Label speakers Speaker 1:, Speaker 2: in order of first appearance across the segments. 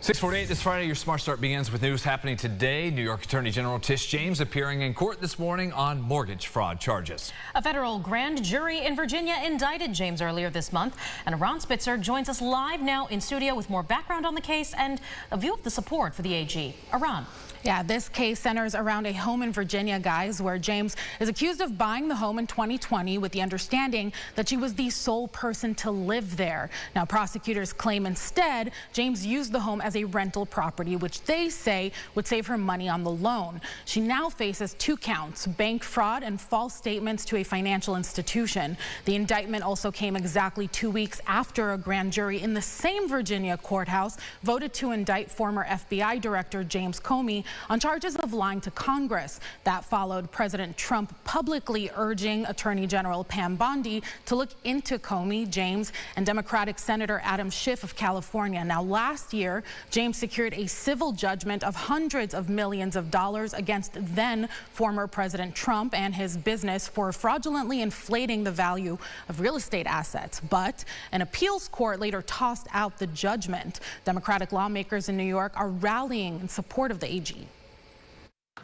Speaker 1: 6:48 this Friday, your Smart Start begins with news happening today. New York Attorney General Letitia James appearing in court this morning on mortgage fraud charges.
Speaker 2: A federal grand jury in Virginia indicted James earlier this month. And Ron Spitzer joins us live now in studio with more background on the case and a view of the support for the AG. Ron.
Speaker 3: Yeah, this case centers around a home in Virginia, guys, where James is accused of buying the home in 2020 with the understanding that she was the sole person to live there. Now, prosecutors claim instead James used the home as a rental property, which they say would save her money on the loan. She now faces 2 counts, bank fraud and false statements to a financial institution. The indictment also came exactly 2 weeks after a grand jury in the same Virginia courthouse voted to indict former FBI Director James Comey on charges of lying to Congress. That followed President Trump publicly urging Attorney General Pam Bondi to look into Comey, James, and Democratic Senator Adam Schiff of California. Now, last year, James secured a civil judgment of hundreds of millions of dollars against then former President Trump and his business for fraudulently inflating the value of real estate assets. But an appeals court later tossed out the judgment. Democratic lawmakers in New York are rallying in support of the AG.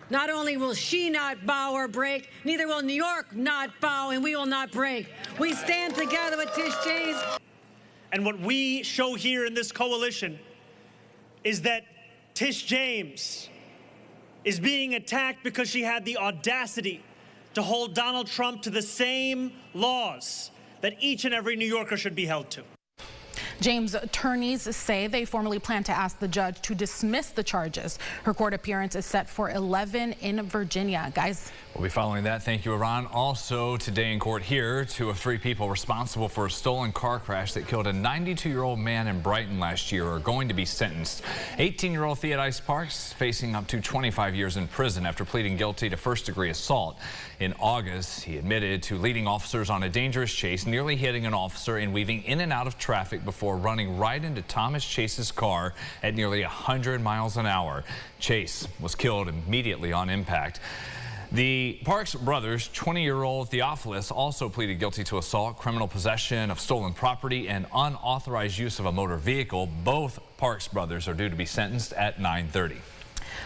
Speaker 4: Not only will she not bow or break, neither will New York not bow, and we will not break. We stand together with Tish James.
Speaker 5: And what we show here in this coalition is that Tish James is being attacked because she had the audacity to hold Donald Trump to the same laws that each and every New Yorker should be held to.
Speaker 3: James' attorneys say they formally plan to ask the judge to dismiss the charges. Her court appearance is set for 11 in Virginia. Guys.
Speaker 1: We'll be following that. Thank you, Iran. Also today in court here, 2 of 3 people responsible for a stolen car crash that killed a 92-year-old man in Brighton last year are going to be sentenced. 18-year-old Theodice Parks facing up to 25 years in prison after pleading guilty to first-degree assault. In August, he admitted to leading officers on a dangerous chase, nearly hitting an officer and weaving in and out of traffic before running right into Thomas Chase's car at nearly 100 miles an hour. Chase was killed immediately on impact. The Parks brothers, 20-year-old Theophilus, also pleaded guilty to assault, criminal possession of stolen property, and unauthorized use of a motor vehicle. Both Parks brothers are due to be sentenced at 9:30.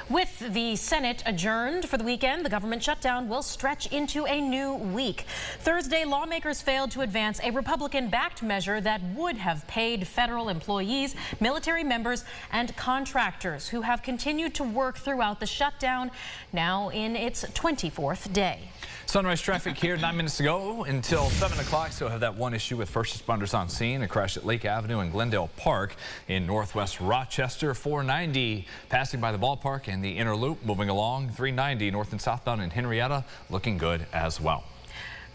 Speaker 2: With the Senate adjourned for the weekend, the government shutdown will stretch into a new week. Thursday, lawmakers failed to advance a Republican-backed measure that would have paid federal employees, military members, and contractors who have continued to work throughout the shutdown, now in its 24th day.
Speaker 1: Sunrise traffic here 9 minutes ago until 7 o'clock. Still have that one issue with first responders on scene. A crash at Lake Avenue and Glendale Park in northwest Rochester. 490 passing by the ballpark and the inner loop. Moving along 390 north and southbound in Henrietta, looking good as well.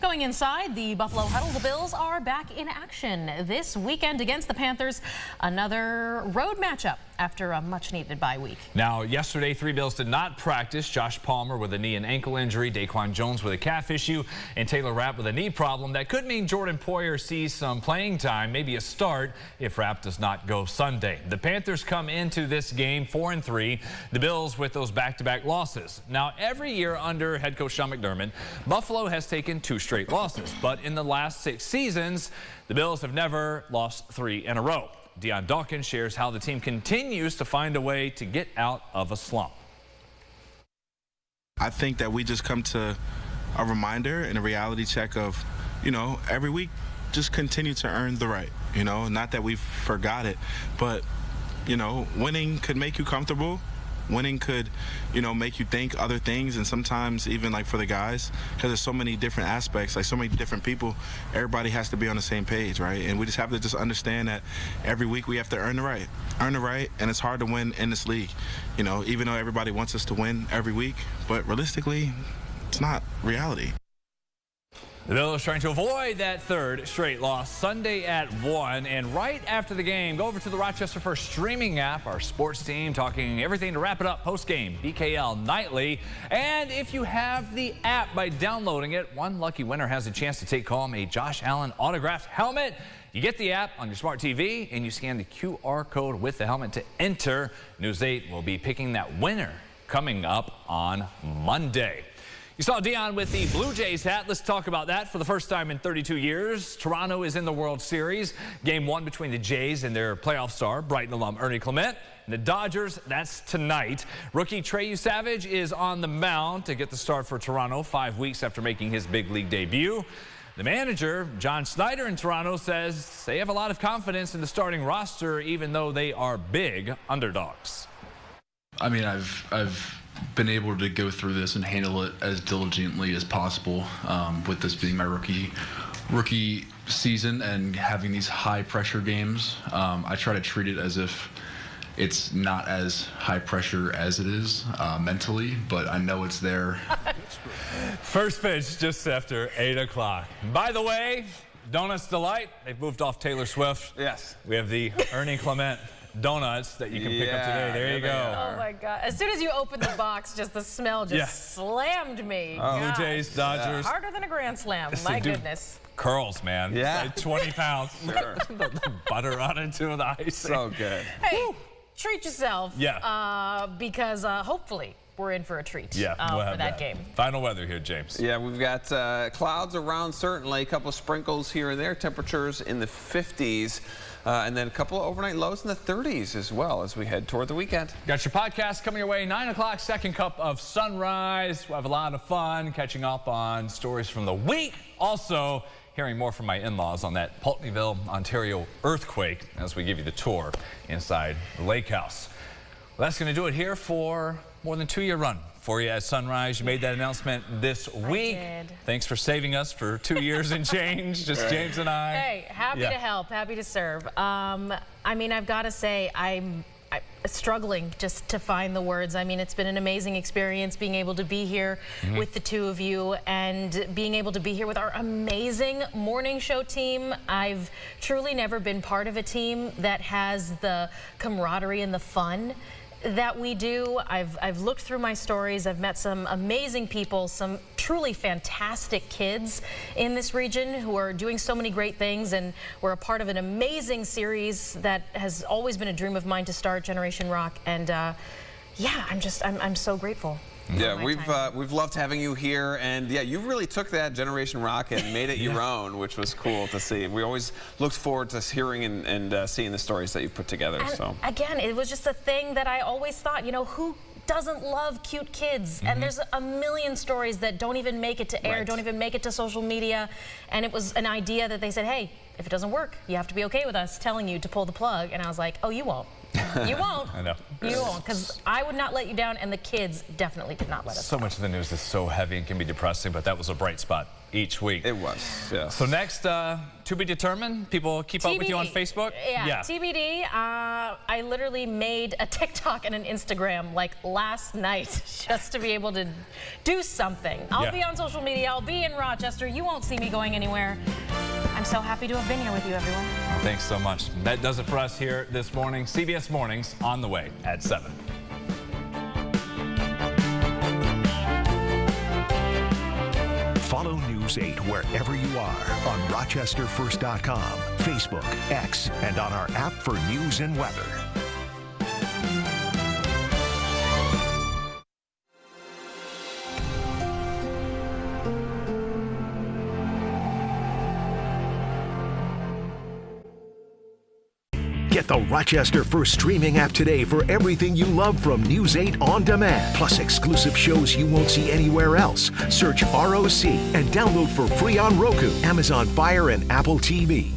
Speaker 2: Going inside the Buffalo Huddle, the Bills are back in action this weekend against the Panthers. Another road matchup after a much-needed bye week.
Speaker 1: Now, yesterday, 3 Bills did not practice. Josh Palmer with a knee and ankle injury, Daquan Jones with a calf issue, and Taylor Rapp with a knee problem. That could mean Jordan Poyer sees some playing time, maybe a start, if Rapp does not go Sunday. The Panthers come into this game 4-3. The Bills with those back-to-back losses. Now, every year under head coach Sean McDermott, Buffalo has taken 2 straight losses, but in the last 6 seasons, the Bills have never lost 3 in a row. Deion Dawkins shares how the team continues to find a way to get out of a slump.
Speaker 6: I think that we just come to a reminder and a reality check of, every week just continue to earn the right, not that we've forgot it, but, winning could make you comfortable. Winning could, make you think other things, and sometimes even like for the guys, because there's so many different aspects, like so many different people, everybody has to be on the same page, right? And we just have to just understand that every week we have to earn the right, and it's hard to win in this league, even though everybody wants us to win every week, but realistically, it's not reality.
Speaker 1: The Bills trying to avoid that 3rd straight loss Sunday at 1. And right after the game, go over to the Rochester First streaming app, our sports team talking everything to wrap it up post-game, BKL Nightly. And if you have the app by downloading it, one lucky winner has a chance to take home a Josh Allen autographed helmet. You get the app on your smart TV and you scan the QR code with the helmet to enter. News 8 will be picking that winner coming up on Monday. You saw Dion with the Blue Jays hat. Let's talk about that. For the first time in 32 years, Toronto is in the World Series. Game 1 between the Jays and their playoff star, Brighton alum Ernie Clement. And the Dodgers, that's tonight. Rookie Treyu Savage is on the mound to get the start for Toronto 5 weeks after making his big league debut. The manager, John Snyder in Toronto, says they have a lot of confidence in the starting roster, even though they are big underdogs.
Speaker 7: I mean, I've been able to go through this and handle it as diligently as possible, with this being my rookie season and having these high pressure games. I try to treat it as if it's not as high pressure as it is mentally, but I know it's there.
Speaker 1: First pitch just after 8 o'clock. By the way, Donuts Delight, they've moved off Taylor Swift.
Speaker 8: Yes.
Speaker 1: We have the Ernie Clement donuts that you can pick up today. There you go.
Speaker 2: Oh my God. As soon as you opened the box, just the smell just slammed me.
Speaker 1: Blue Jays, Dodgers.
Speaker 2: Harder than a grand slam. My goodness.
Speaker 1: Curls, man.
Speaker 8: Yeah.
Speaker 1: Like 20 pounds.
Speaker 8: Sure.
Speaker 1: The butter on it too, the icing.
Speaker 8: So good.
Speaker 2: Hey, treat yourself.
Speaker 1: Yeah.
Speaker 2: Because hopefully we're in for a treat
Speaker 1: we'll have
Speaker 2: for that game.
Speaker 1: Final weather here, James.
Speaker 8: Yeah, we've got clouds around, certainly. A couple of sprinkles here and there. Temperatures in the 50s. And then a couple of overnight lows in the 30s as well as we head toward the weekend.
Speaker 1: Got your podcast coming your way, 9 o'clock, second cup of sunrise. We'll have a lot of fun catching up on stories from the week. Also, hearing more from my in-laws on that Pulteneyville, Ontario earthquake as we give you the tour inside the lake house. Well, that's going to do it here for more than 2-year run for you at Sunrise. You made that announcement this week.
Speaker 2: I did.
Speaker 1: Thanks for saving us for 2 years and change, just James and I.
Speaker 2: Hey, happy to help, happy to serve. I mean, I've got to say, I'm struggling just to find the words. I mean, it's been an amazing experience being able to be here with the two of you and being able to be here with our amazing morning show team. I've truly never been part of a team that has the camaraderie and the fun that we do. I've looked through my stories. I've met some amazing people, some truly fantastic kids in this region who are doing so many great things, and we're a part of an amazing series that has always been a dream of mine to start, Generation Rock. And yeah, I'm so grateful.
Speaker 8: Yeah, we've loved having you here, and yeah, you really took that Generation Rock and made it your own, which was cool to see. We always looked forward to hearing and seeing the stories that you put together.
Speaker 2: And
Speaker 8: so
Speaker 2: again, it was just a thing that I always thought, you know, who doesn't love cute kids? And there's a million stories that don't even make it to air, don't even make it to social media. And it was an idea that they said, hey, if it doesn't work, you have to be okay with us telling you to pull the plug. And I was like, oh, you won't. You won't.
Speaker 1: I know.
Speaker 2: You won't, because I would not let you down, and the kids definitely did not let us
Speaker 1: So
Speaker 2: down.
Speaker 1: much of the news is so heavy and can be depressing, but that was a bright spot each week.
Speaker 8: it was, yeah.
Speaker 1: So next, to be determined. People keep up with you on Facebook?
Speaker 2: Yeah, TBD. I literally made a TikTok and an Instagram like last night just to be able to do something. I'll be on social media. I'll be in Rochester. You won't see me going anywhere. I'm so happy to have been here with you, everyone.
Speaker 1: Well, thanks so much. That does it for us here this morning. CBS Mornings on the way at 7.
Speaker 9: Follow News 8 wherever you are on RochesterFirst.com, Facebook, X, and on our app for news and weather. Get the Rochester First streaming app today for everything you love from News 8 on demand, plus exclusive shows you won't see anywhere else. Search ROC and download for free on Roku, Amazon Fire, and Apple TV.